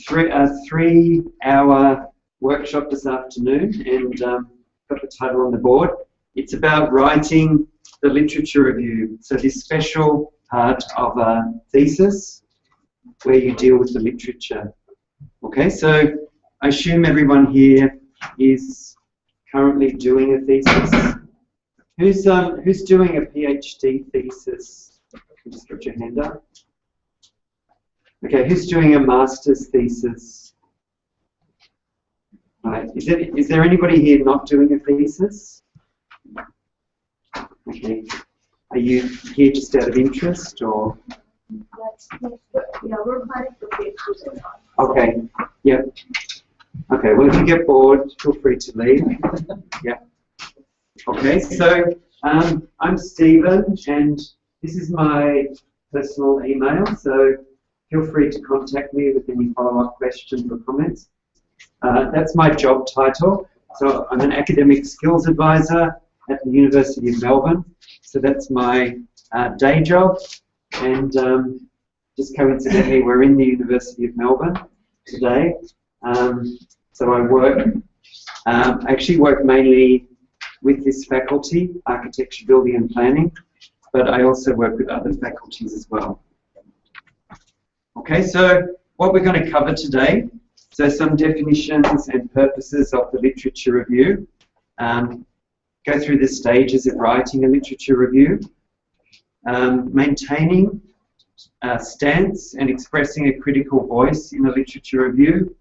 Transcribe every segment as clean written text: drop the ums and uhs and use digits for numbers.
3-hour workshop this afternoon, and got the title on the board. It's about writing the literature review. So this special part of a thesis where you deal with the literature. Okay, so I assume everyone here is currently doing a thesis. Who's doing a PhD thesis? Just put your hand up. Okay, who's doing a master's thesis? Right. Is there anybody here not doing a thesis? Okay. Are you here just out of interest, or? Yeah, we're planning for PhD. Okay. Yep. Okay. Well, if you get bored, feel free to leave. Yeah. Okay. So I'm Stephen, and this is my personal email. So feel free to contact me with any follow-up questions or comments. That's my job title. So I'm an academic skills advisor at the University of Melbourne. So that's my day job. And just coincidentally, we're in the University of Melbourne today. So I actually work mainly with this faculty, Architecture, Building and Planning, but I also work with other faculties as well. Okay, so what we're going to cover today, so some definitions and purposes of the literature review, go through the stages of writing a literature review, maintaining a stance and expressing a critical voice in a literature review,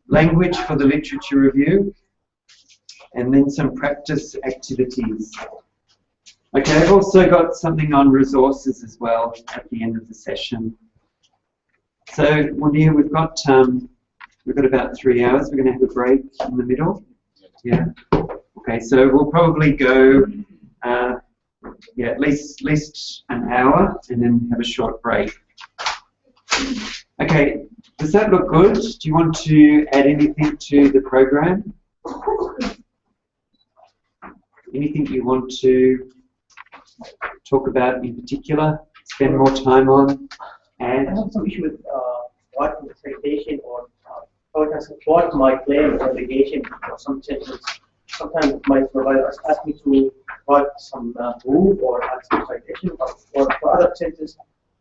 language for the literature review, and then some practice activities. Okay, I've also got something on resources as well at the end of the session. So, Munir, we've got about 3 hours. We're going to have a break in the middle. Yeah. Okay, so we'll probably go, at least an hour, and then have a short break. Okay, does that look good? Do you want to add anything to the program? Anything you want to talk about in particular? Spend more time on? And I have some issue with writing the citation or how it can support my claim or allegation or some sentence. Sometimes my supervisor asks me to write some proof or add some citation, but for other sentences,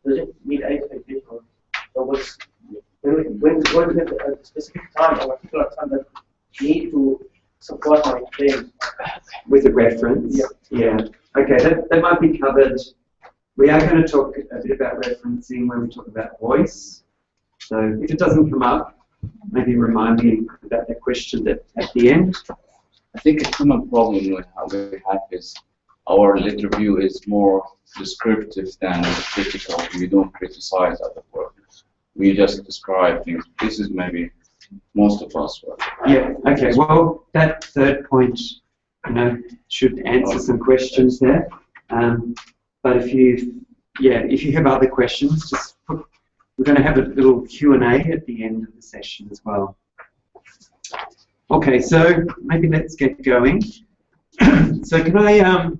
doesn't need any citation. So when a specific time or particular time that need to support my claim with a reference. Yeah. Yeah. Okay, that might be covered. We are going to talk a bit about referencing when we talk about voice. So if it doesn't come up, maybe remind me about that question at the end. I think a common problem we have is our lit review is more descriptive than critical. We don't criticize other work. We just describe things. This is maybe most of us work. Yeah. Okay. Well, that third point, should answer some questions there. But if you have other questions, we're going to have a little Q&A at the end of the session as well. Okay, so maybe let's get going. So can I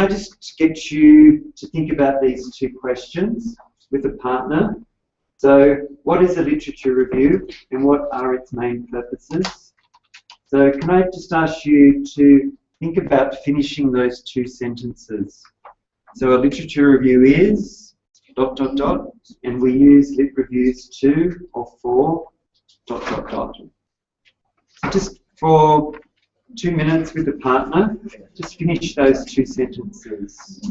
just get you to think about these two questions with a partner? So what is a literature review and what are its main purposes? So can I just ask you to think about finishing those two sentences? So a literature review is ... and we use lit reviews to or for ... Just for 2 minutes with a partner, just finish those two sentences.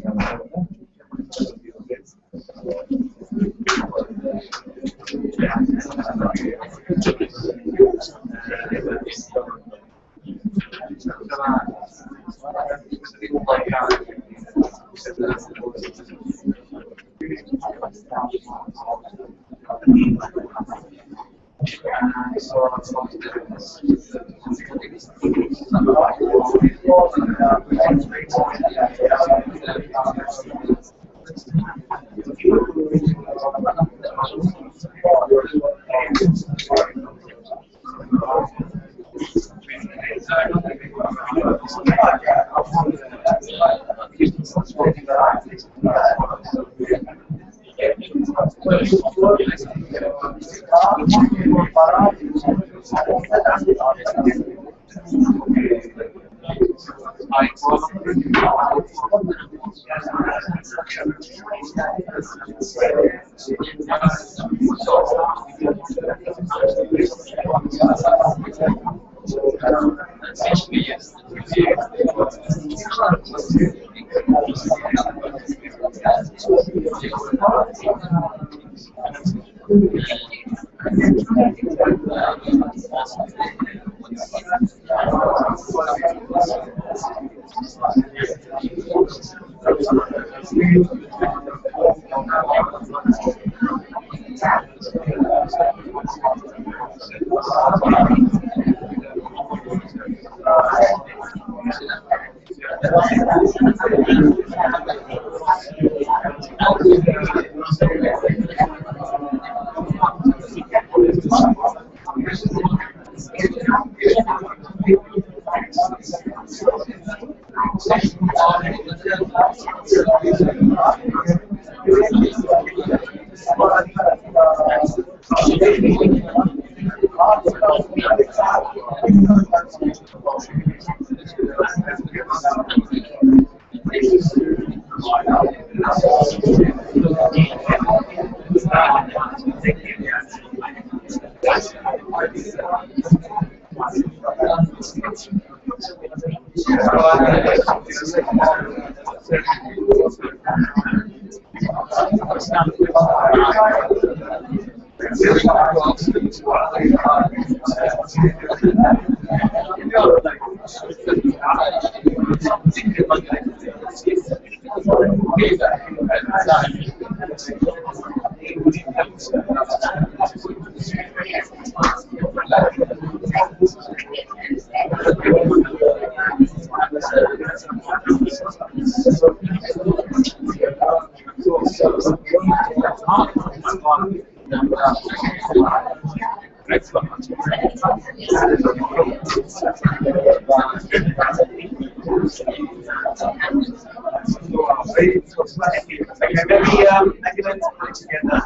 Maybe let's put it together.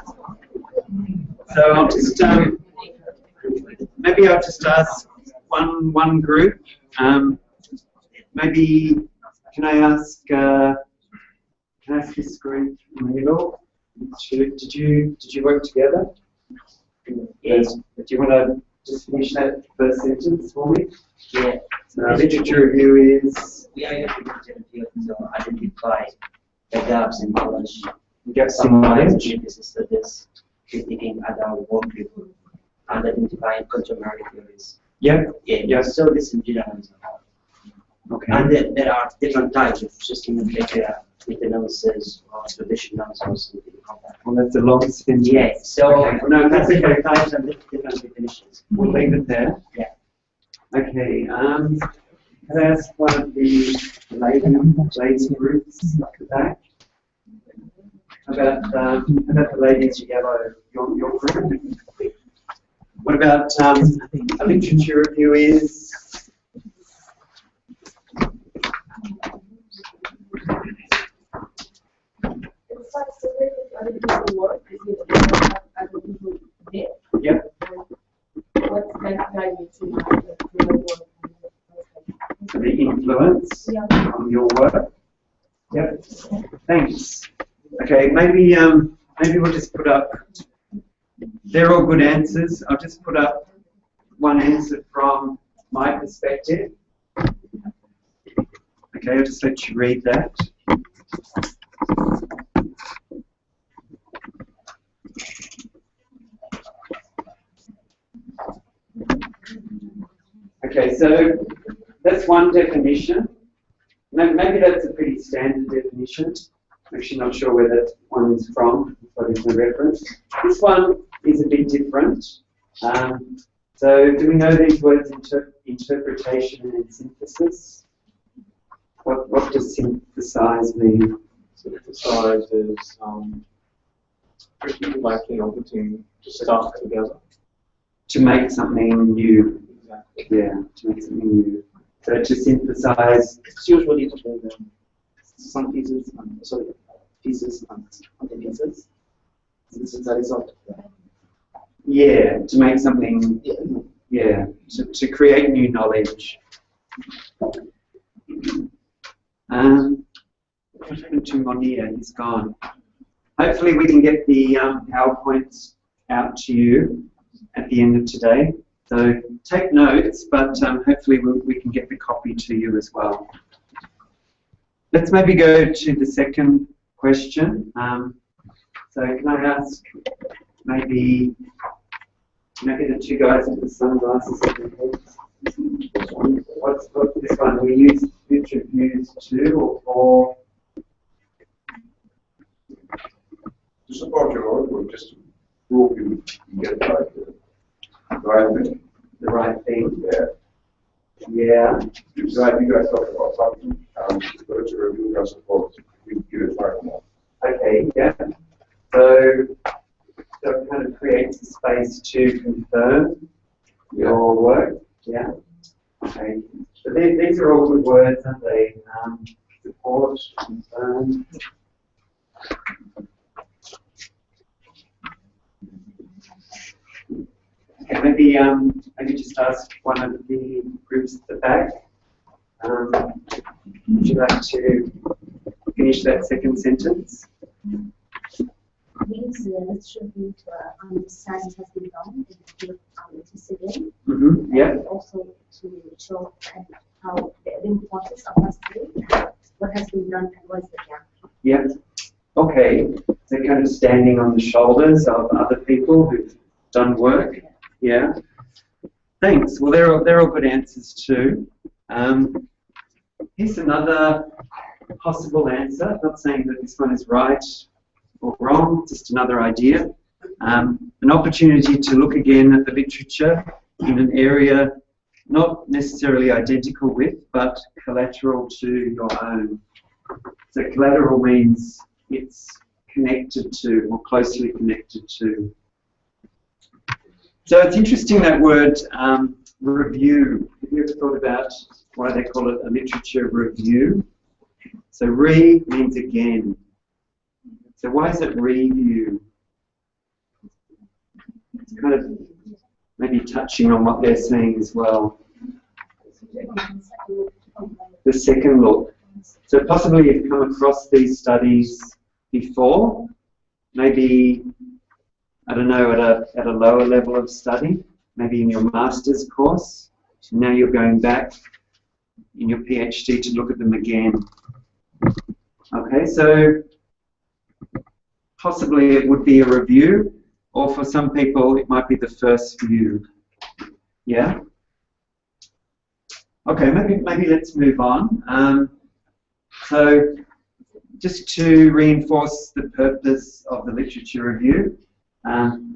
So maybe I'll just ask one group. Maybe can I ask this group in the middle? Did you work together? Yes. Do you want to just finish that first sentence for me? Yeah. So literature review is. We are using literature review to identify the gaps in knowledge. Gaps in knowledge. Studies, critiquing other work review, and identifying contemporary theories. Yeah. Yeah. So this in journalism. Okay. And there are different types of systematic meta-analysis or traditional or something like that. Well, that's a long sentence. Yeah. So okay. No, that's okay. different types and different definitions. We'll leave it there. Yeah. Okay. Can I ask one of the lady groups at the back? About the ladies yellow, your group. What about a literature review is? It's like separate other people's work, because other people did. Yep. What's that guided to my work? The influence Yeah. on your work. Yep. Thanks. Okay, maybe we'll just put up. They're all good answers. I'll just put up one answer from my perspective. Okay, I'll just let you read that. Okay, so that's one definition. Maybe that's a pretty standard definition. I'm actually not sure where that one is from, but it's a reference. This one is a bit different. So do we know these words, interpretation and synthesis? What does synthesize mean? Synthesize is like, putting stuff together. To make something new. Exactly. Yeah, to make something new. So to synthesize. It's usually some pieces, pieces and other pieces. This is the result of that. Yeah, to make something, yeah, to create new knowledge. What happened to Monia? He's gone. Hopefully we can get the PowerPoints out to you at the end of today. So take notes, but hopefully we can get the copy to you as well. Let's maybe go to the second question. So can I ask maybe the two guys with the sunglasses at their heads? What's this one? We use future views 2 or 4? To support your work, just to prove you get like the right thing. The right thing. Yeah. Yeah. You guys talk about something, literature review can support. We give it 5 more. Okay, yeah. So it kind of creates a space to confirm your work. Yeah. Okay. So these are all good words, aren't they? Support, confirm. Okay, maybe just ask one of the groups at the back. Would you like to finish that second sentence? Means let's review to understand has been done in the field of civil. Yeah. And also to show how the importance of us doing what has been done and what is the gap. Yeah. Okay. So kind of standing on the shoulders of other people who've done work. Yeah. Thanks. Well, they're all good answers too. Here's another possible answer. I'm not saying that this one is right or wrong, just another idea. An opportunity to look again at the literature in an area not necessarily identical with, but collateral to your own. So collateral means it's connected to or closely connected to. So it's interesting that word review. Have you ever thought about why they call it a literature review? So re means again. So why is it review? It's kind of maybe touching on what they're saying as well. The second look. So possibly you've come across these studies before, maybe, I don't know, at a lower level of study, maybe in your master's course. Now you're going back in your PhD to look at them again. Okay, so possibly it would be a review, or for some people it might be the first view. Yeah? Okay, maybe let's move on. So just to reinforce the purpose of the literature review,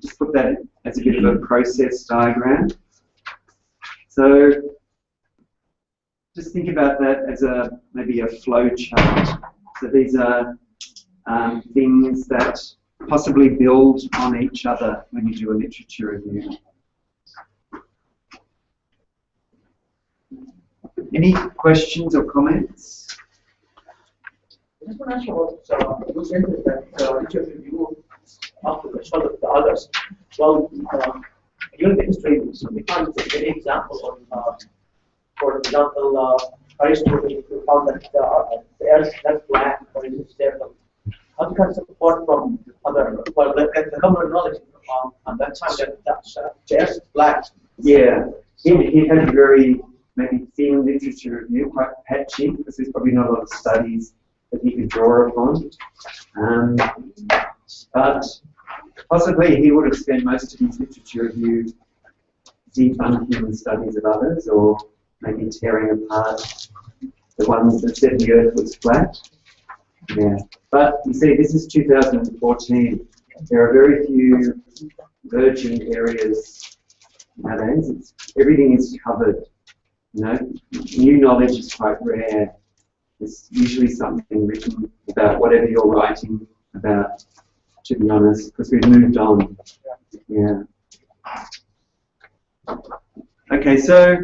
just put that as a bit of a process diagram. So just think about that as maybe a flow chart. So these are things that possibly build on each other when you do a literature review. Any questions or comments? I just want to ask about those sentences that literature review after the result of the others. Well, during the history, we found a very example on, for example, Aristotle found that the earth is not flat or is spherical. How do you support from other, well, the common knowledge at that time that the earth is flat? Yeah, he had a very maybe thin literature review, quite patchy, because there's probably not a lot of studies that he could draw upon. But possibly he would have spent most of his literature review debunking the studies of others, or maybe tearing apart the ones that said the Earth was flat. Yeah, but you see, this is 2014. There are very few virgin areas nowadays. Everything is covered. You know, new knowledge is quite rare. There's usually something written about whatever you're writing about, to be honest, because we've moved on. Yeah. Okay, so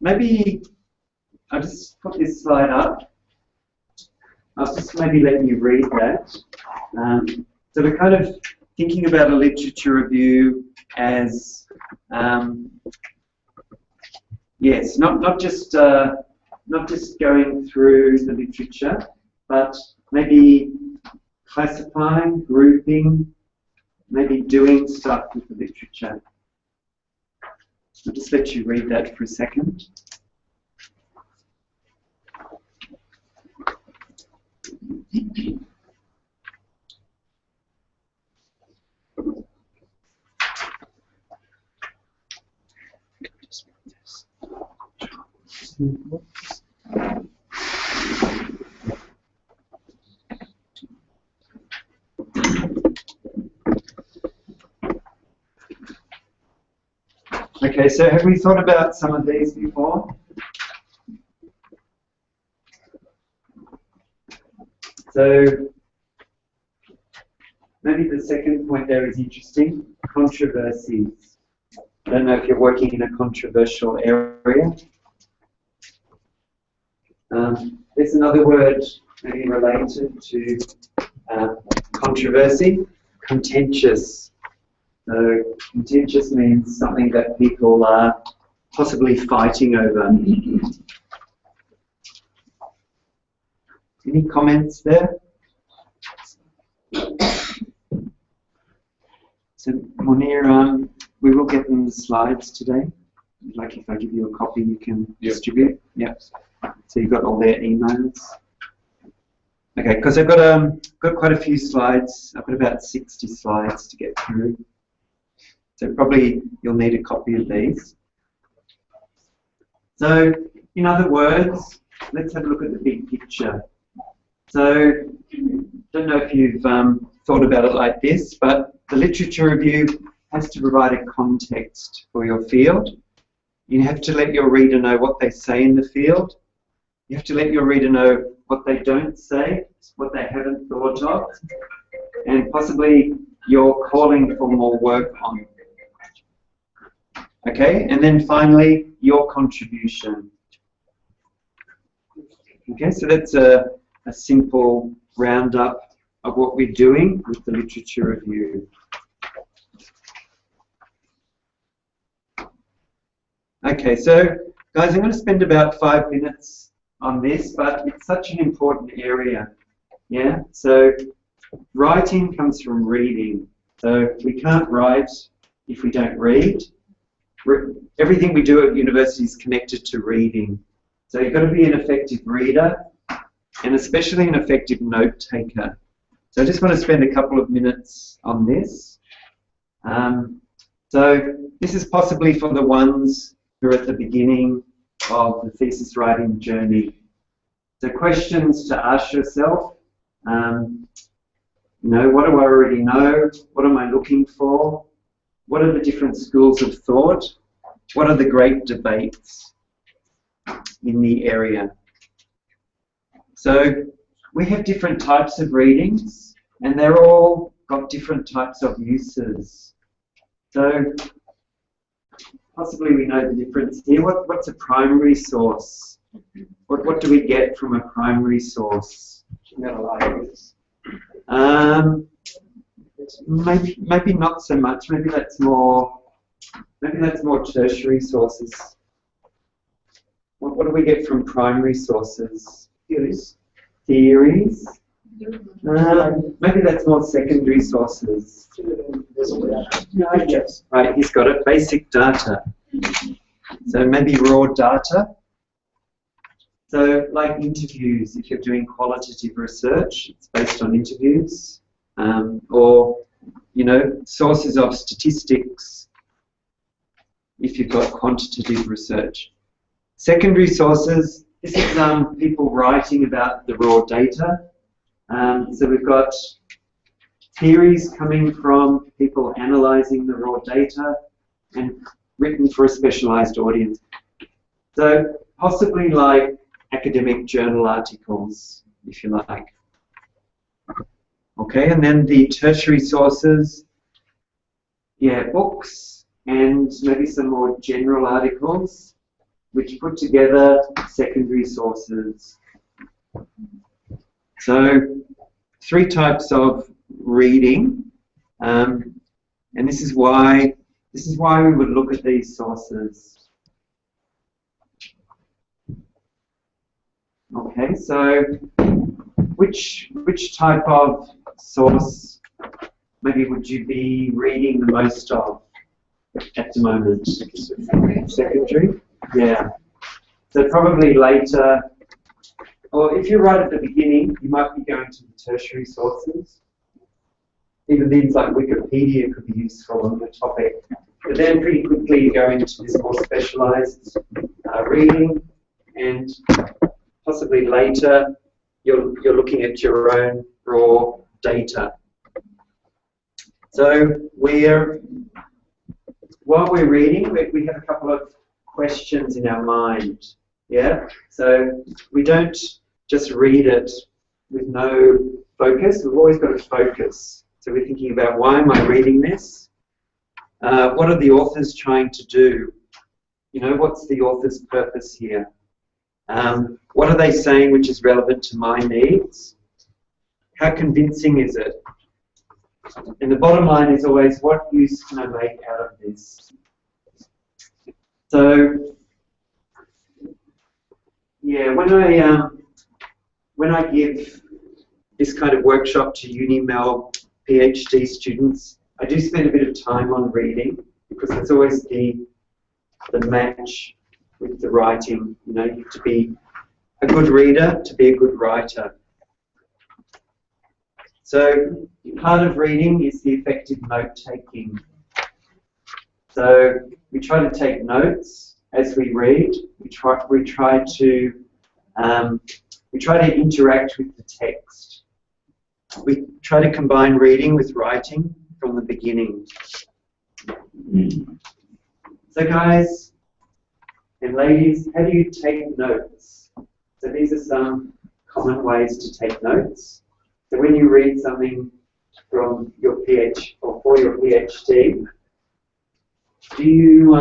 maybe I'll just put this slide up. I'll just maybe let you read that. So we're kind of thinking about a literature review as yes, not just going through the literature, but maybe classifying, grouping, maybe doing stuff with the literature. I'll just let you read that for a second. Okay, so have we thought about some of these before? So maybe the second point there is interesting, controversies. I don't know if you're working in a controversial area. There's another word maybe related to controversy, contentious. So contentious means something that people are possibly fighting over. Any comments there? So Munir, we will get them the slides today. Like if I give you a copy, you can distribute. Yep. So you've got all their emails. Okay, because I've got quite a few slides. I've got about 60 slides to get through. So probably you'll need a copy of these. So in other words, let's have a look at the big picture. So don't know if you've thought about it like this, but the literature review has to provide a context for your field. You have to let your reader know what they say in the field. You have to let your reader know what they don't say, what they haven't thought of, and possibly you're calling for more work on. Okay, and then finally, your contribution. Okay, so that's a simple roundup of what we're doing with the literature review. Okay, so guys, I'm going to spend about 5 minutes on this, but it's such an important area. Yeah, so writing comes from reading. So we can't write if we don't read. Everything we do at university is connected to reading. So you've got to be an effective reader and especially an effective note taker. So I just want to spend a couple of minutes on this. So this is possibly for the ones who are at the beginning of the thesis writing journey. So questions to ask yourself, you know, what do I already know? What am I looking for? What are the different schools of thought? What are the great debates in the area? So we have different types of readings, and they're all got different types of uses. So possibly we know the difference here. What's a primary source? What do we get from a primary source? Maybe not so much. Maybe that's more tertiary sources. What do we get from primary sources? Theories. Maybe that's more secondary sources. Right, he's got it. Basic data. So maybe raw data. So like interviews, if you're doing qualitative research, it's based on interviews. Or, you know, sources of statistics if you've got quantitative research. Secondary sources, this is people writing about the raw data. So we've got theories coming from people analysing the raw data and written for a specialised audience. So possibly like academic journal articles, if you like. Okay, and then the tertiary sources, yeah, books and maybe some more general articles which put together secondary sources. So 3 types of reading And this is why we would look at these sources. Okay, so which type of source maybe would you be reading the most of at the moment? Secondary? Yeah. So probably later, or if you're right at the beginning, you might be going to the tertiary sources. Even things like Wikipedia could be useful on the topic. But then pretty quickly you go into this more specialised reading, and possibly later you're looking at your own raw data. So while we're reading, we have a couple of questions in our mind. Yeah. So we don't just read it with no focus. We've always got to focus. So we're thinking about, why am I reading this? What are the authors trying to do? You know, what's the author's purpose here? What are they saying which is relevant to my needs? How convincing is it? And the bottom line is always, what use can I make out of this? So, yeah, when I give this kind of workshop to UniMel PhD students, I do spend a bit of time on reading, because it's always the match with the writing. You know, you have to be a good reader to be a good writer. So part of reading is the effective note-taking. So we try to take notes as we read. We try to interact with the text. We try to combine reading with writing from the beginning. So guys and ladies, how do you take notes? So these are some common ways to take notes. So when you read something from your or for your PhD, do you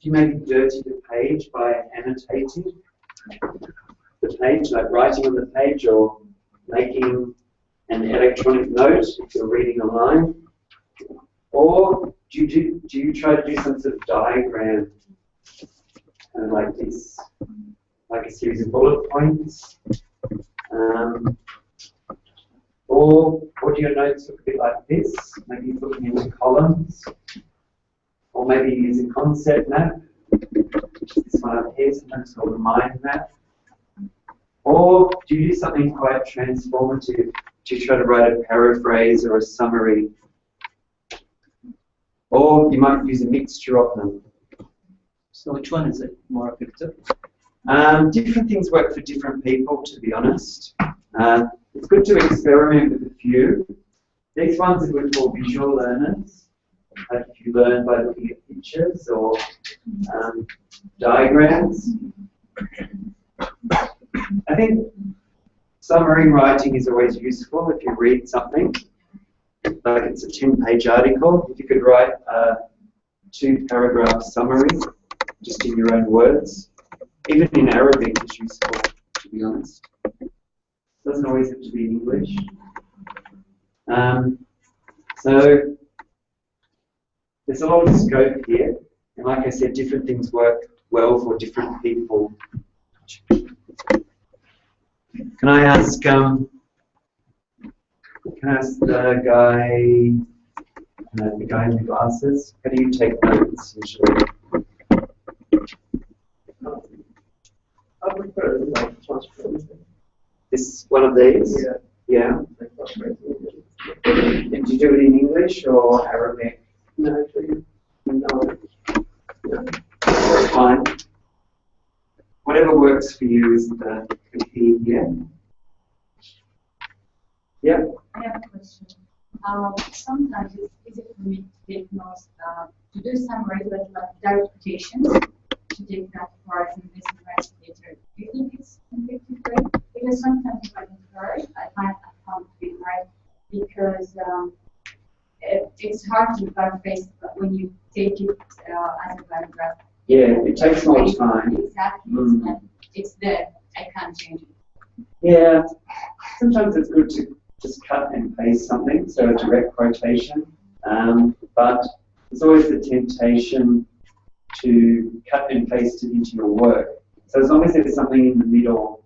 maybe dirty the page by annotating the page, like writing on the page, or making an electronic note if you're reading online? Or do you try to do some sort of diagram, kind of like this, like a series of bullet points? Or do your notes look a bit like this? Maybe you're looking into columns, or maybe you use a concept map, which is this one up here, sometimes called a mind map. Or do you do something quite transformative? Do you try to write a paraphrase or a summary? Or you might use a mixture of them. So which one is it more effective? Different things work for different people, to be honest. It's good to experiment with a few. These ones are good for visual learners, like if you learn by looking at pictures or diagrams. I think summary writing is always useful if you read something, like it's a 10-page article. If you could write a 2-paragraph summary, just in your own words. Even in Arabic is useful, to be honest. Doesn't always have to be in English. So there's a lot of scope here, and like I said, different things work well for different people. Can I ask the guy in the glasses, how do you take notes usually? I prefer like transcript. This one of these? Yeah. Yeah. And do you do it in English or Arabic? No, actually, no. That's fine. Whatever works for you is the key here. Yeah. I have a question. Sometimes it's easy for me to take notes, to do some regular direct quotations, to take that part and this and write later. Do you think it's effective way? Because sometimes if I encourage, I find I can't be right, because it's hard to paraphrase when you take it as a paragraph. Yeah, it takes more time. Exactly. It's there. I can't change it. Yeah. Sometimes it's good to just cut and paste something, so a direct quotation. but there's always the temptation to cut and paste it into your work. So as long as there's something in the middle,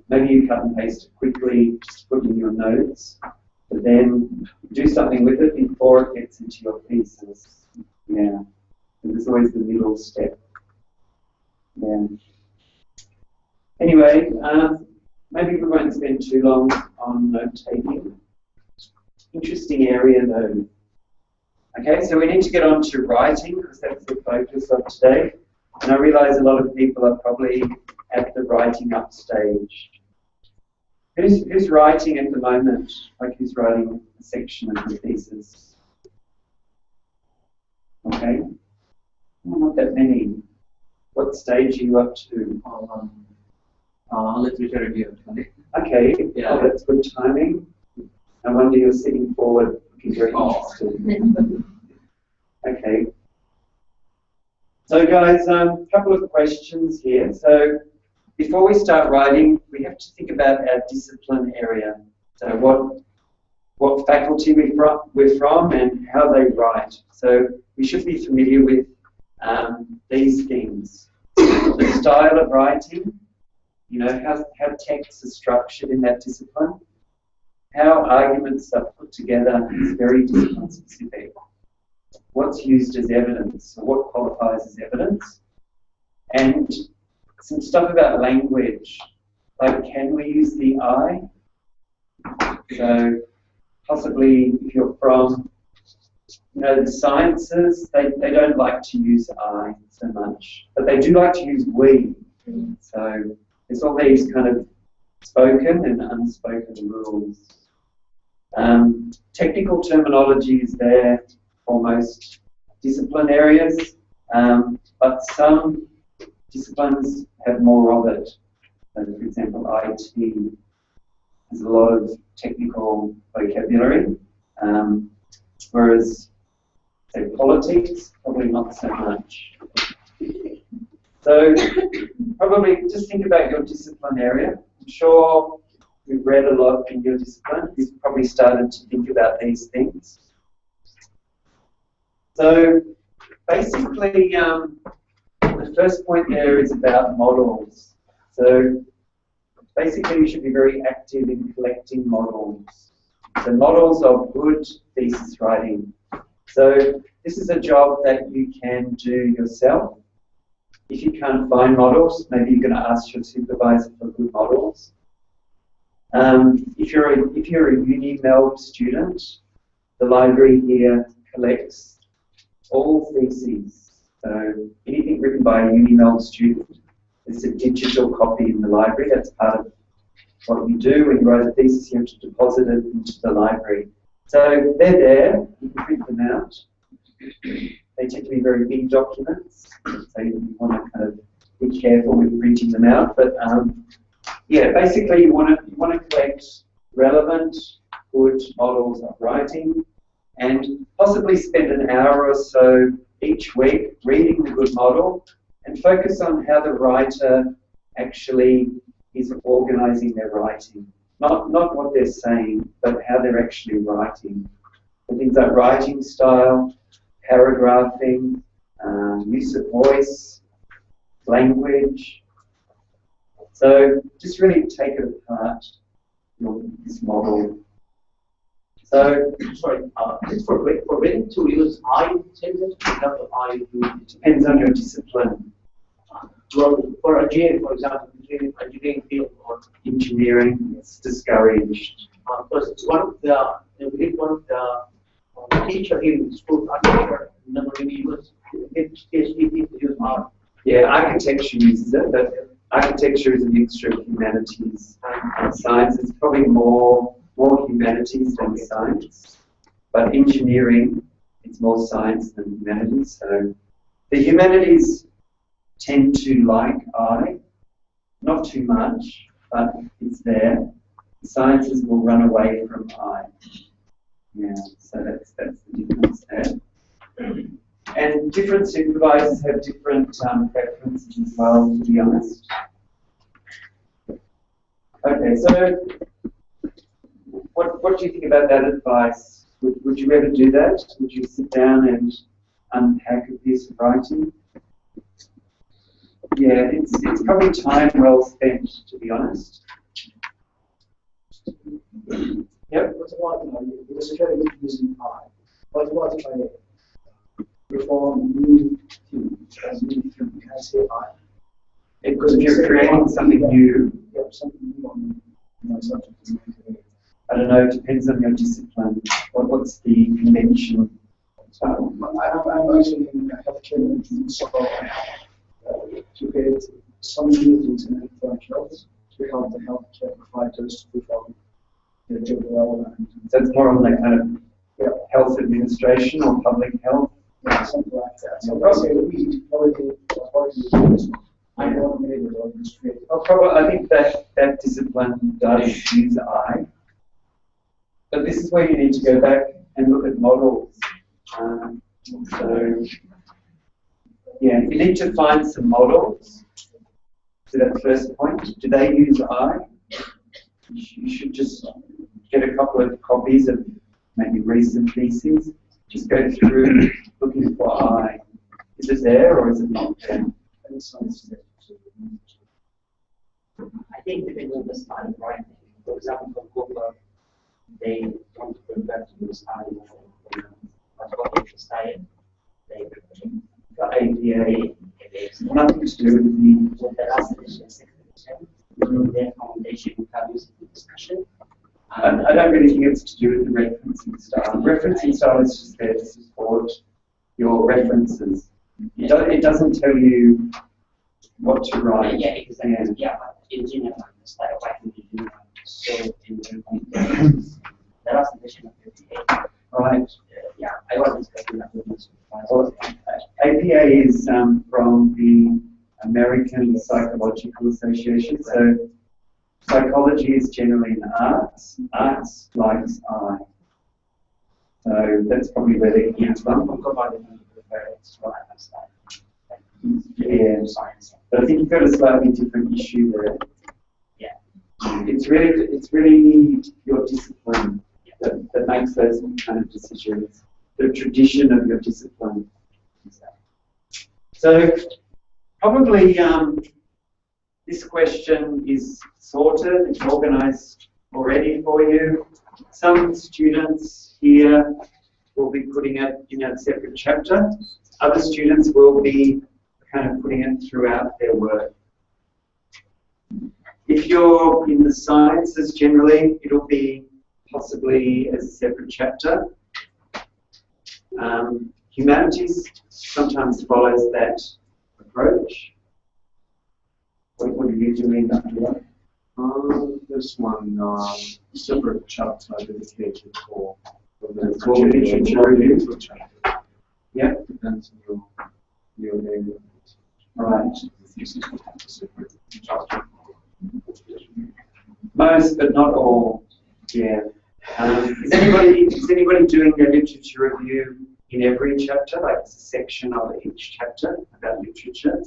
maybe you cut and paste it quickly, just put in your notes, but then do something with it before it gets into your pieces. Yeah, and there's always the middle step. Yeah. Anyway, maybe we won't spend too long on note-taking. Interesting area though. Okay, so we need to get on to writing because that's the focus of today. And I realise a lot of people are probably at the writing up stage. Who's writing at the moment? Like who's writing a section of the thesis? Okay, well, not that many. What stage are you up to? Literature review. Okay, Yeah. oh, that's good timing. No wonder you're sitting forward looking very interested. Okay. So guys, a couple of questions here. So before we start writing, we have to think about our discipline area. So what faculty we're from and how they write. So we should be familiar with these things. The style of writing, you know, how texts are structured in that discipline, how arguments are put together is very discipline specific. What's used as evidence, or what qualifies as evidence, and some stuff about language, like can we use the I? So possibly if you're from, you know, the sciences, they don't like to use I so much, but they do like to use we. So there's all these kind of spoken and unspoken rules. Technical terminology is there for most discipline areas, but some disciplines have more of it. So for example, IT has a lot of technical vocabulary, whereas, say, politics, probably not so much. So probably just think about your discipline area. I'm sure you've read a lot in your discipline. You've probably started to think about these things. So basically, the first point there is about models. So basically, you should be very active in collecting models. So models of good thesis writing. So this is a job that you can do yourself. If you can't find models, maybe you're going to ask your supervisor for good models. If you're a UniMelb student, the library here collects all theses. So anything written by a UniMelb student, there's a digital copy in the library. That's part of what you do when you write a thesis. You have to deposit it into the library. So they're there. You can print them out. They tend to be very big documents, so you want to kind of be careful with printing them out. But yeah, basically you want to collect relevant, good models of writing, and possibly spend an hour or so each week reading the good model and focus on how the writer actually is organising their writing. Not what they're saying, but how they're actually writing. So things like writing style, paragraphing, use of voice, language. So just really take it apart, this model. So, Sorry, for when to use I sentence, for example, I do. it depends on your discipline. Well, for engineering, for example, engineering field or Engineering, it's discouraged. because one of the teacher in school architecture never really used his PhD to use R. Yeah, architecture uses it, but architecture is a mixture of humanities and science. It's probably more humanities than science. But engineering, it's more science than humanities. So the humanities tend to like I, not too much, but it's there. The sciences will run away from I. Yeah, so that's the difference there. And different supervisors have different preferences as well, to be honest. Okay, so what do you think about that advice? Would you ever do that? Would you sit down and unpack a piece of writing? Yeah, it's probably time well spent, to be honest. Yep. What about because you're introducing I? What about if I perform new things as new thing? Can I say I? Because if you're creating something new, Yeah, something new on my subject. I don't know, it depends on your discipline. What's the convention? So I'm actually in healthcare management, so to create some new things in health to help the healthcare providers to perform their job well. And So it's more on the kind of health administration or public health. yeah, something like that. So let's say we already I don't know maybe or administrative. Well, probably, I think that discipline does use I. But this is where you need to go back and look at models. So, yeah, you need to find some models. To that first point, do they use I? You should just get a couple of copies of maybe recent theses. Just go through looking for I. Is it there or is it not there? I think depending on the style of writing. For example, for Cooper, they don't prefer to use I. But what if the style, they prefer For APA, it. nothing to do with So the last edition, second edition, their foundation values in discussion. I don't really think it's to do with the referencing style. Referencing style is just there to support your references. It doesn't tell you what to write. Yeah, exactly. Yeah, but in general, the style of writing is general. So in the last edition of APA, Right. yeah, I was discussing that with Mr. Well, APA is from the American Psychological Association. So psychology is generally in arts. Arts likes I. So that's probably where they get from. Yeah. Science. But I think you've got a slightly different issue there. Yeah. It's really your discipline that makes those kind of decisions. The tradition of your discipline. So probably this question is sorted, it's organized already for you. Some students here will be putting it in a separate chapter. Other students will be kind of putting it throughout their work. If you're in the sciences generally, it'll be possibly as a separate chapter. Humanities sometimes follows that approach. What are you doing after that? This one, separate chapter dedicated for the For literature review. Yeah. Depends on your area. Right. Thesis would have a separate chapter. Most, but not all. Yeah. Is anybody doing their literature review in every chapter, like it's a section of each chapter about literature?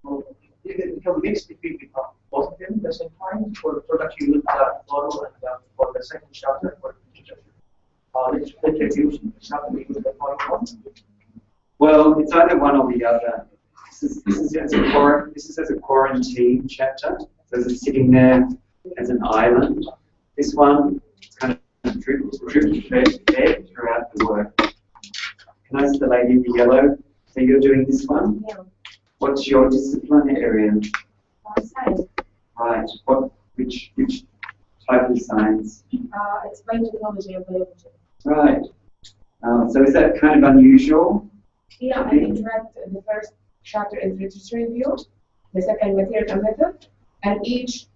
Well, it become mixed if we become both of them at the same time. For the product, you look at model and for the second chapter, for the reviews, chapter we look at model one. Well, it's either one or the other. This is as a quarantine chapter, so it's sitting there as an island. This one kind of drip fed throughout the work. Can I see the lady in the yellow? So you're doing this one? Yeah. What's your discipline area? Science. Right. Which type of science? It's biotechnology and biology. Right. So is that kind of unusual? Yeah, I interact. The first chapter is literature review, the second material and method, and each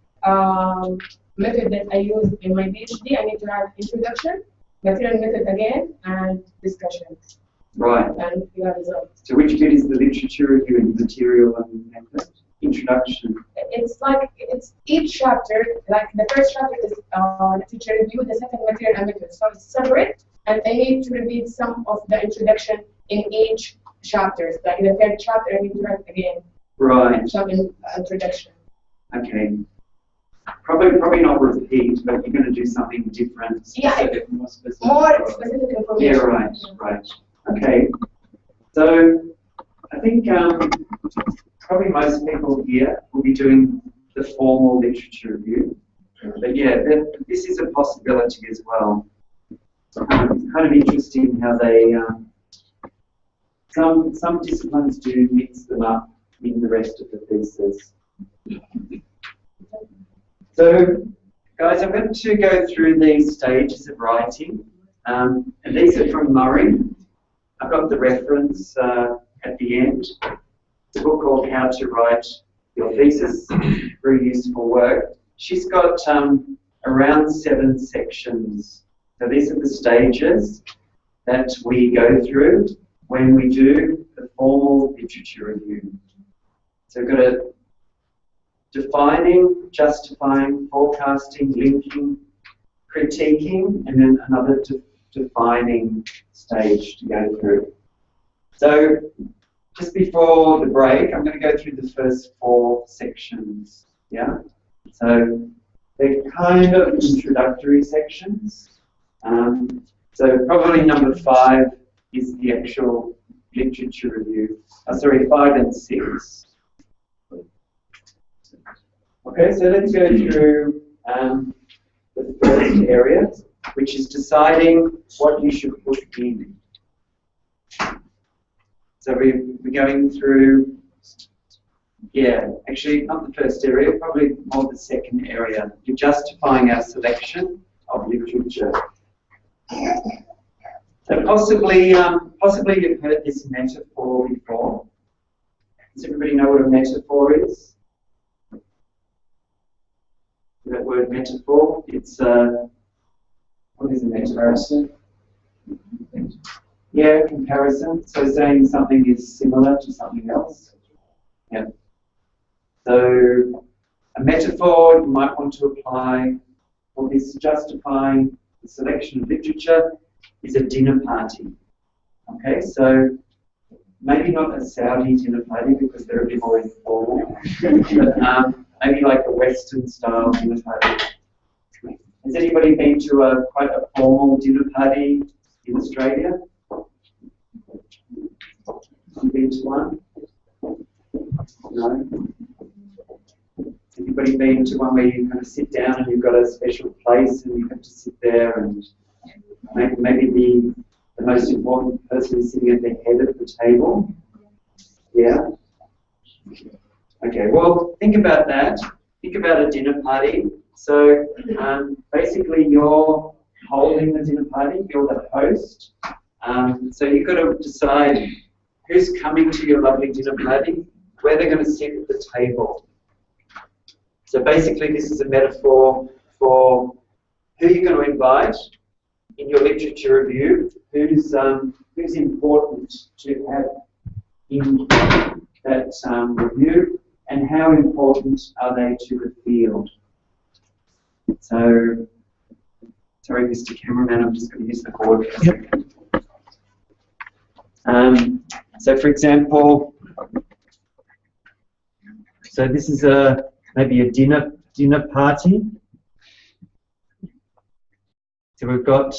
method that I use in my PhD, I need to have introduction, material method again, and discussion. Right. And you have results. So which bit is the literature review and material and method? Introduction. It's each chapter, like the first chapter is literature review, the second material and method. So it's separate, and I need to repeat some of the introduction in each chapter. Like in the third chapter, I need to write again Right. some introduction. Okay. probably not repeat, but you're going to do something different, Yeah, specific, more specific. More specific information. Yeah, right. Okay. So I think probably most people here will be doing the formal literature review. But yeah, this is a possibility as well. It's kind of interesting how they, some disciplines do mix them up in the rest of the thesis. So, guys, I'm going to go through these stages of writing, and these are from Murray. I've got the reference at the end. It's a book called How to Write Your Thesis, very useful work. She's got around 7 sections. So these are the stages that we go through when we do the formal literature review. So we've got a defining, justifying, forecasting, linking, critiquing, and then another defining stage to go through. So just before the break, I'm going to go through the first 4 sections. Yeah. So they're kind of introductory sections. So probably number 5 is the actual literature review. Sorry, 5 and 6. Okay, so let's go through the first area, which is deciding what you should put in. So we're going through, yeah, actually not the first area, probably more the second area. You're justifying our selection of literature. So possibly you've heard this metaphor before. Does everybody know what a metaphor is? That word metaphor, it's what is a metaphor? Yeah, comparison. So saying something is similar to something else. Yeah. So a metaphor you might want to apply for this justifying the selection of literature is a dinner party. Okay, so maybe not a Saudi dinner party because they're a bit more informal, but maybe like a Western style dinner party. Has anybody been to quite a formal dinner party in Australia? Have you been to one? No? Anybody been to one where you kind of sit down and you've got a special place and you have to sit there and maybe the most important person is sitting at the head of the table? Yeah? Okay, well, think about that. Think about a dinner party. So basically you're holding the dinner party, you're the host. So you've got to decide who's coming to your lovely dinner party, where they're going to sit at the table. So basically this is a metaphor for who you're going to invite in your literature review, who's important to have in that review, and how important are they to the field. So, sorry Mr. Cameraman, I'm just going to use the cord for a second. So for example, so this is maybe a dinner party. So we've got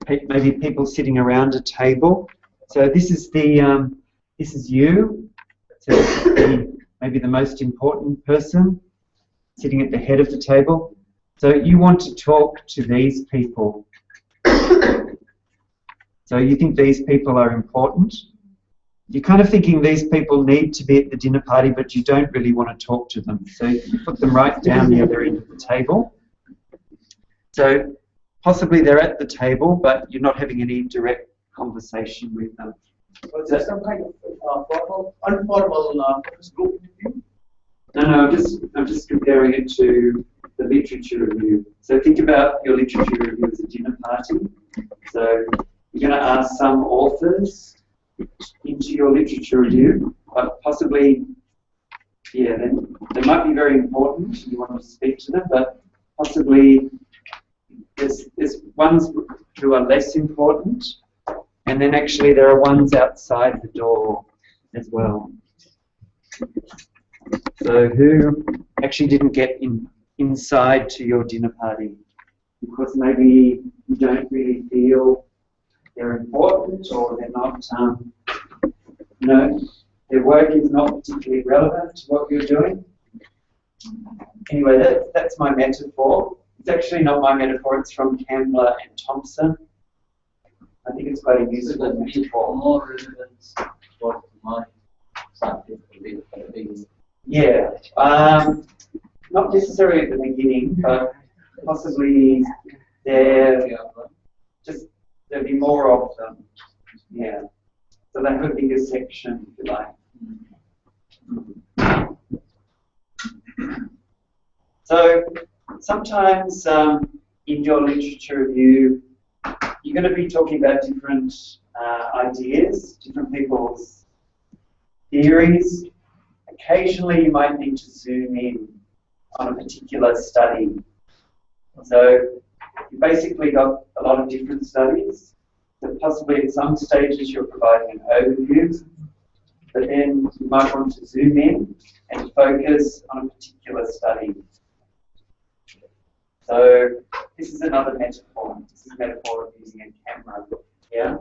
maybe people sitting around a table. So this is this is you. So maybe the most important person sitting at the head of the table. So you want to talk to these people. So you think these people are important. You're kind of thinking these people need to be at the dinner party, but you don't really want to talk to them. So you put them right down the other end of the table. So possibly they're at the table, but you're not having any direct conversation with them. So is there some kind of informal focus group review? No, I'm just comparing it to the literature review. So think about your literature review as a dinner party. So you're going to ask some authors into your literature review, but possibly, yeah, they might be very important and you want to speak to them, but possibly there's ones who are less important, and then actually there are ones outside the door as well. So who actually didn't get inside to your dinner party because maybe you don't really feel they're important or they're not, their work is not particularly relevant to what you're doing. Anyway, that's my metaphor. It's actually not my metaphor, it's from Campbell and Thompson. I think it's quite a useful metaphor. More relevant for my scientific ability. Yeah, not necessarily at the beginning, but possibly there'll be more of them. Yeah, so they have a bigger section, if you like. So sometimes in your literature review, you're going to be talking about different ideas, different people's theories. Occasionally you might need to zoom in on a particular study. So you basically got a lot of different studies. So possibly at some stages you're providing an overview, but then you might want to zoom in and focus on a particular study. So this is another metaphor. This is a metaphor of using a camera. Yeah.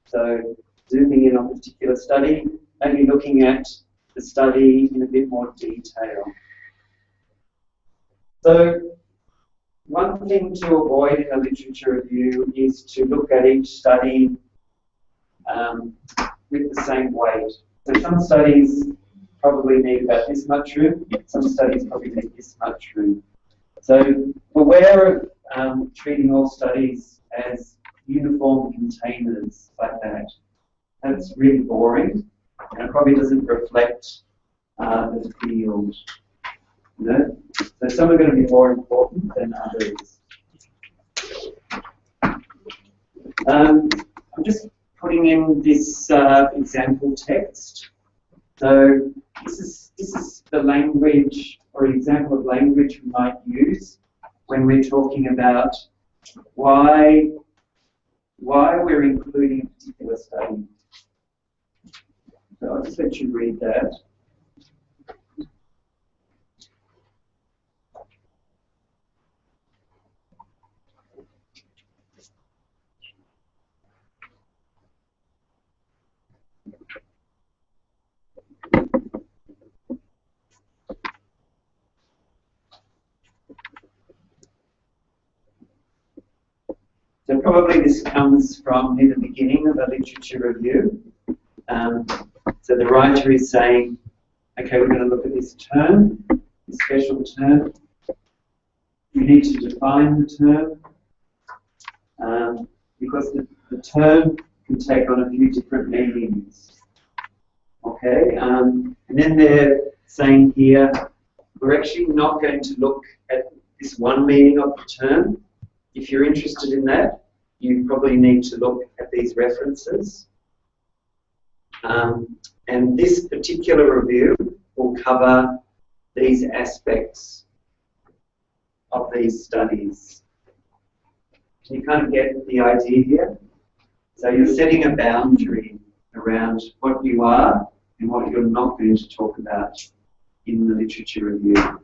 So zooming in on a particular study, maybe looking at the study in a bit more detail. So one thing to avoid in a literature review is to look at each study with the same weight. So some studies probably need about this much room, some studies probably need this much room. So beware of treating all studies as uniform containers like that. That's really boring, and it probably doesn't reflect the field. You know? So some are going to be more important than others. I'm just putting in this example text. So this is the language or example of language we might use when we're talking about why we're including a particular study. So I'll just let you read that. So probably this comes from near the beginning of a literature review. So the writer is saying, okay, we're going to look at this term, this special term. We need to define the term because the term can take on a few different meanings. Okay, and then they're saying here, we're actually not going to look at this one meaning of the term. If you're interested in that, you probably need to look at these references. And this particular review will cover these aspects of these studies. Can you kind of get the idea here? So you're setting a boundary around what you are and what you're not going to talk about in the literature review.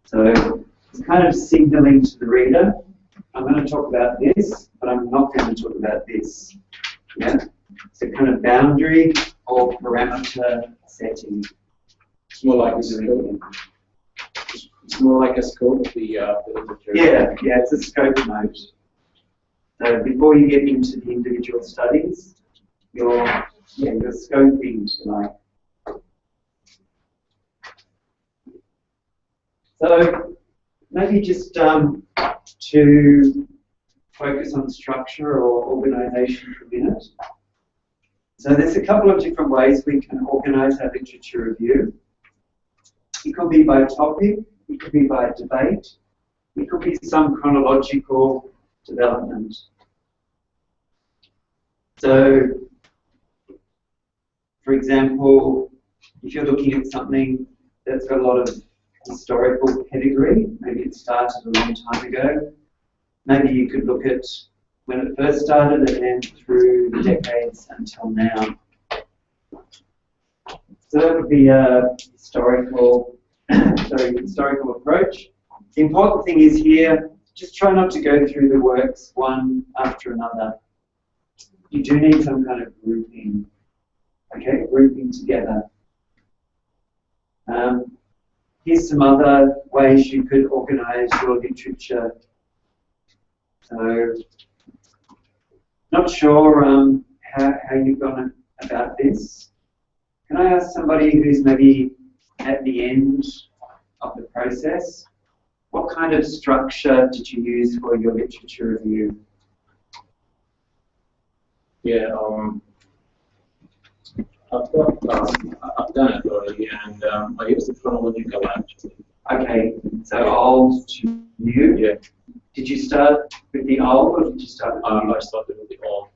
So it's kind of signaling to the reader, I'm going to talk about this, but I'm not going to talk about this. Yeah? So kind of boundary or parameter setting. It's more like a scope. It's more like a scope of the literature. Yeah, it's a scope mode. So before you get into the individual studies, you're scoping, if you like. So maybe just to focus on structure or organisation for a minute. So there's a couple of different ways we can organise our literature review. It could be by topic, it could be by debate, it could be some chronological development. So, for example, if you're looking at something that's got a lot of historical pedigree, maybe it started a long time ago, maybe you could look at when it first started and then through the decades until now. So that would be a historical approach. the important thing is here, just try not to go through the works one after another. You do need some kind of grouping, okay, grouping together. Here's some other ways you could organize your literature. So, not sure how you've gone about this. Can I ask somebody who's maybe at the end of the process, what kind of structure did you use for your literature review? Yeah, I've done it already, and I used the chronological actually. Okay, so old to new. Yeah. Did you start with the old or did you start with the new? I started with the old.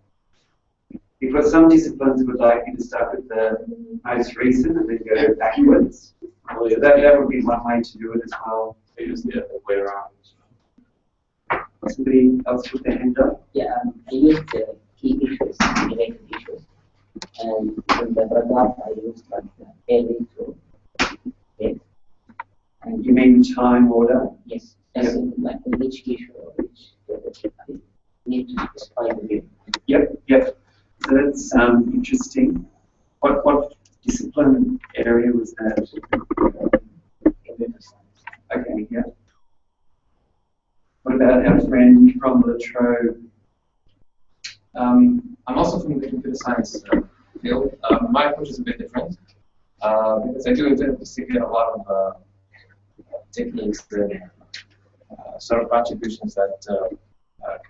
Because some disciplines would like you to start with the most recent and then go backwards. Oh, yeah. So that would be one way to do it as well. I used the other way around. Somebody else with their hand up? Yeah, I used key issues, related issues. And in the paragraph, I used like early to late. You mean time order? Yes, as in like in each issue, which I need to specify the view. Yep. So that's interesting. What discipline area was that? Okay, yeah. What about our friend from La Trobe? I'm also from the computer science field. My approach is a bit different because I do investigate a lot of techniques and sort of attributions that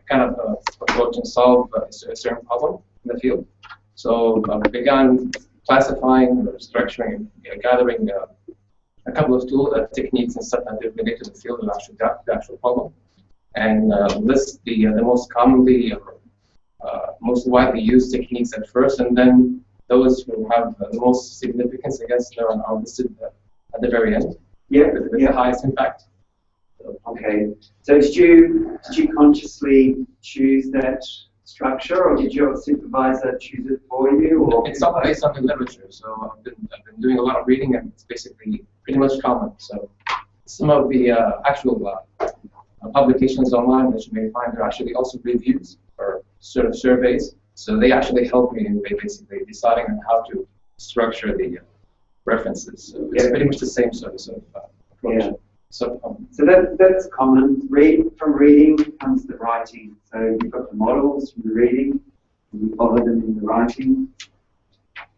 kind of approach and solve a certain problem in the field. So I began classifying, or structuring, gathering a couple of tools, techniques and stuff that relate to the field and the actual problem, and list the most commonly, most widely used techniques at first, and then those who have the most significance, I guess, are listed at the very end. Yeah, with the highest impact. Okay. So did you consciously choose that structure, or did your supervisor choose it for you? Or it's all based on the literature. So I've been doing a lot of reading, and it's basically pretty much common. So some of the actual publications online that you may find are actually also reviews or sort of surveys. So they actually help me in basically deciding on how to structure the references. So it's pretty much the same sort of approach. Yeah. So that's common. From reading comes the writing. So you've got the models from the reading, and we follow them in the writing.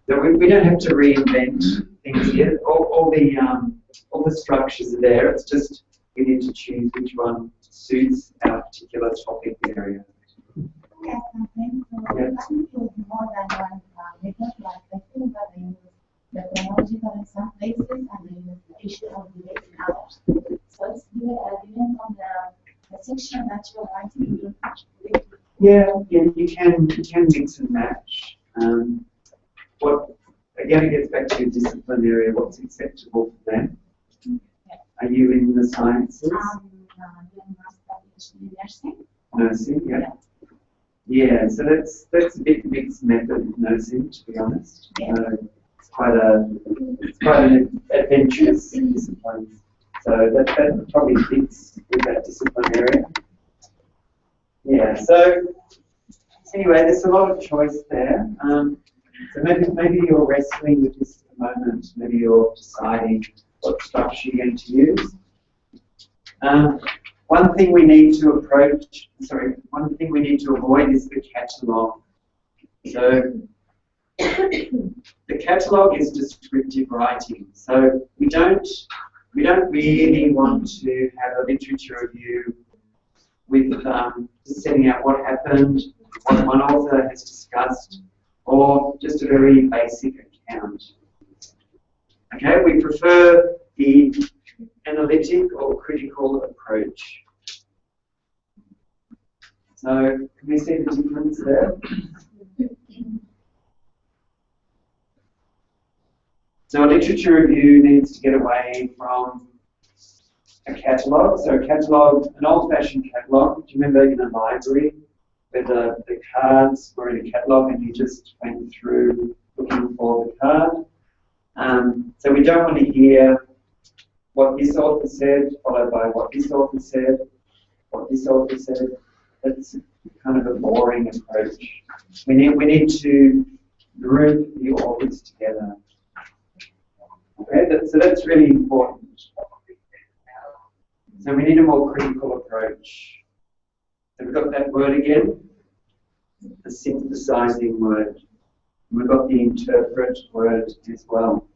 So we don't have to reinvent things here. All the structures are there. It's just we need to choose which one suits our particular topic area. Yes, something. So I include more than one method, like I think that I use the chronological in some places and I use the issue of the date in others. So it's depending on the section that you're writing. Yeah, you can mix and match. Again, it gets back to your discipline area. What's acceptable for them? Are you in the sciences? Doing master's in nursing. Nursing, yeah. Yeah, so that's a bit mixed method of nursing, to be honest. It's quite an adventurous discipline. So that probably fits with that discipline area. Yeah. So anyway, there's a lot of choice there. So maybe you're wrestling with this at the moment. Maybe you're deciding what structure you're going to use. One thing we need to avoid is the catalogue. So the catalogue is descriptive writing. So we don't really want to have a literature review with just setting out what happened, what one author has discussed, or just a very basic account. Okay, we prefer the analytic or critical approach. So, can we see the difference there? So a literature review needs to get away from a catalogue. So a catalogue, an old-fashioned catalogue, do you remember in a library where the cards were in a catalogue and you just went through looking for the card? So we don't want to hear what this author said, followed by what this author said, what this author said. That's kind of a boring approach. We need to group the authors together. Okay, so that's really important. So we need a more critical approach. So we've got that word again, the synthesizing word. We've got the interpret word as well.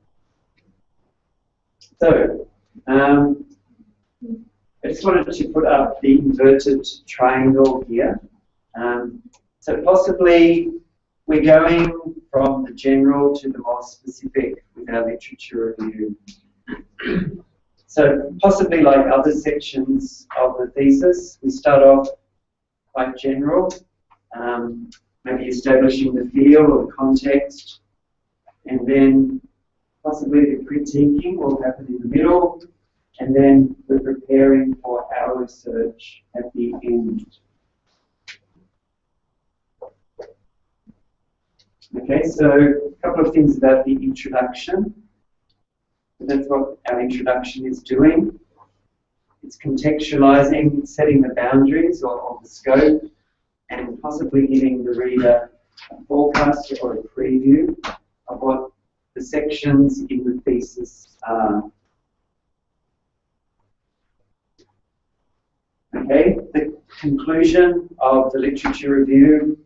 So, I just wanted to put up the inverted triangle here. So possibly we're going from the general to the more specific with our literature review. So possibly like other sections of the thesis, we start off quite general, maybe establishing the feel or the context, and then possibly the critiquing will happen in the middle, and then we're preparing for our research at the end. Okay, so a couple of things about the introduction. So that's what our introduction is doing. It's contextualizing, setting the boundaries or the scope, and possibly giving the reader a forecast or a preview of what the sections in the thesis are. Okay, the conclusion of the literature review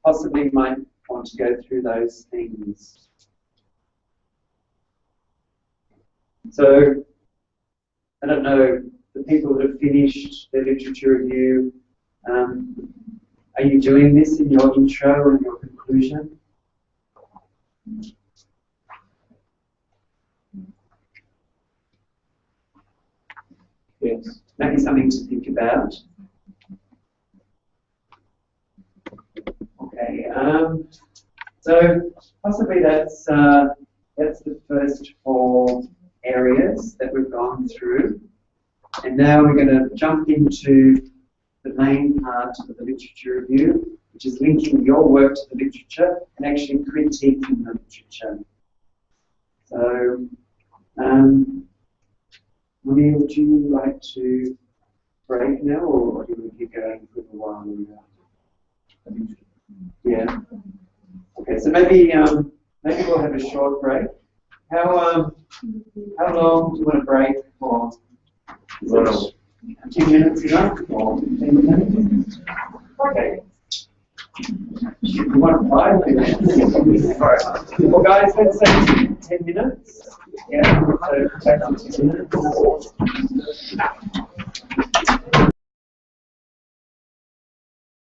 possibly might want to go through those things. So, I don't know, the people that have finished their literature review, are you doing this in your intro and your conclusion? Yes, maybe something to think about. Okay, so possibly that's the first 4 areas that we've gone through, and now we're going to jump into the main part of the literature review, which is linking your work to the literature and actually critiquing the literature. So, Munir, would you like to break now, or do you want to keep going for a while? Yeah. Okay, so maybe we'll have a short break. How long do you want to break for? Is it 2 minutes enough? Or 10 minutes? Okay. You want 5 minutes? Alright. Well, guys, let's say 10 minutes. Yeah. So back to 10 minutes.